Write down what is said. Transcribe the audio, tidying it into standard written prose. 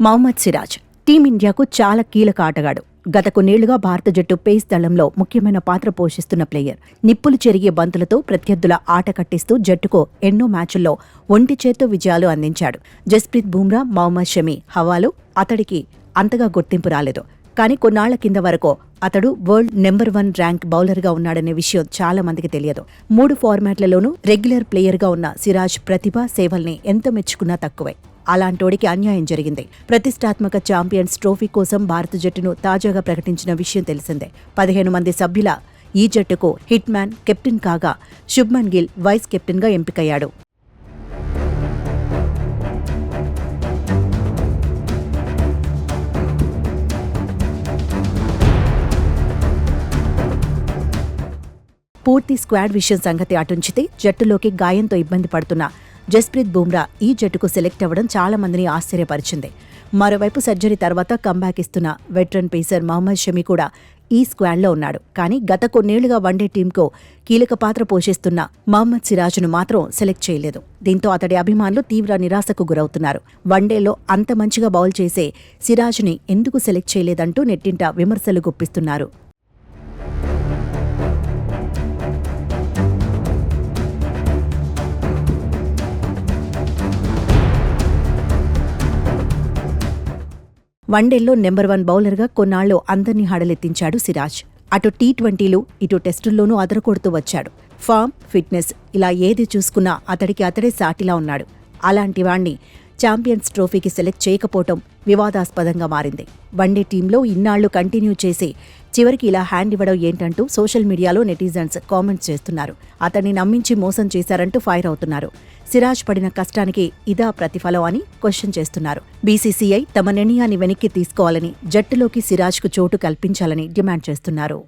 మహమ్మద్ సిరాజ్ టీమిండియాకు చాలా కీలక ఆటగాడు. గత కొన్నేళ్లుగా భారత జట్టు పేస్ దళంలో ముఖ్యమైన పాత్ర పోషిస్తున్న ప్లేయర్. నిప్పులు చెరిగే బంతులతో ప్రత్యర్థుల ఆట కట్టిస్తూ జట్టుకు ఎన్నో మ్యాచుల్లో ఒంటి చేత్తో విజయాలు అందించాడు. జస్ప్రీత్ బుమ్రా, మహమ్మద్ షమి హవాలో అతడికి అంతగా గుర్తింపు రాలేదు. కానీ కొన్నాళ్ల కింద వరకు అతడు వరల్డ్ నెంబర్ 1 ర్యాంక్ బౌలర్గా ఉన్నాడనే విషయం చాలా మందికి తెలియదు. 3 ఫార్మాట్లలోనూ రెగ్యులర్ ప్లేయర్గా ఉన్న సిరాజ్ ప్రతిభ, సేవల్ని ఎంత మెచ్చుకున్నా తక్కువే. అలాంటోడికి అన్యాయం జరిగింది. ప్రతిష్టాత్మక ఛాంపియన్స్ ట్రోఫీ కోసం భారత జట్టును తాజాగా ప్రకటించిన విషయం తెలిసిందే. 15 మంది సభ్యుల ఈ జట్టుకు హిట్ మ్యాన్ కెప్టెన్ కాగా శుభ్మన్ గిల్ వైస్ కెప్టెన్గా ఎంపికయ్యాడు. పూర్తి స్క్వాడ్ విషయం సంగతి అటుంచితే జట్టులోకి గాయంతో ఇబ్బంది పడుతున్న జస్ప్రీత్ బుమ్రా ఈ జట్టుకు సెలెక్ట్ అవ్వడం చాలా మందిని ఆశ్చర్యపరిచింది. మరోవైపు సర్జరీ తర్వాత కంబ్యాక్ ఇస్తున్న వెటరన్ పేసర్ మహమ్మద్ షమి కూడా ఈ స్క్వాడ్లో ఉన్నాడు. కానీ గత కొన్నేళ్లుగా వన్డే టీంకు కీలక పాత్ర పోషిస్తున్న మహమ్మద్ సిరాజ్ను మాత్రం సెలెక్ట్ చేయలేదు. దీంతో అతడి అభిమానులు తీవ్ర నిరాశకు గురవుతున్నారు. వన్డేలో అంత మంచిగా బౌల్ చేసే సిరాజ్ని ఎందుకు సెలెక్ట్ చేయలేదంటూ నెట్టింట విమర్శలు గుప్పిస్తున్నారు. వన్డేల్లో నెంబర్ 1 బౌలర్గా కొన్నాళ్లు అందర్నీ హడలెత్తించాడు సిరాజ్. అటు టీ20లు, ఇటు టెస్టుల్లోనూ అదరకొడుతూ వచ్చాడు. ఫామ్, ఫిట్నెస్ ఇలా ఏది చూసుకున్నా అతడే సాటిలా ఉన్నాడు. అలాంటి వాణ్ణి ఛాంపియన్స్ ట్రోఫీకి సెలెక్ట్ చేయకపోవటం వివాదాస్పదంగా మారింది. వన్డే టీంలో ఇన్నాళ్లు కంటిన్యూ చేసి చివరికి ఇలా హ్యాండ్ ఇవ్వడం ఏంటంటూ సోషల్ మీడియాలో నెటిజన్స్ కామెంట్స్ చేస్తున్నారు. అతన్ని నమ్మించి మోసం చేశారంటూ ఫైర్ అవుతున్నారు. సిరాజ్ పడిన కష్టానికి ఇదా ప్రతిఫలం అని క్వశ్చన్ చేస్తున్నారు. బీసీసీఐ తమ నిర్ణయాన్ని వెనక్కి తీసుకోవాలని, జట్టులోకి సిరాజ్కు చోటు కల్పించాలని డిమాండ్ చేస్తున్నారు.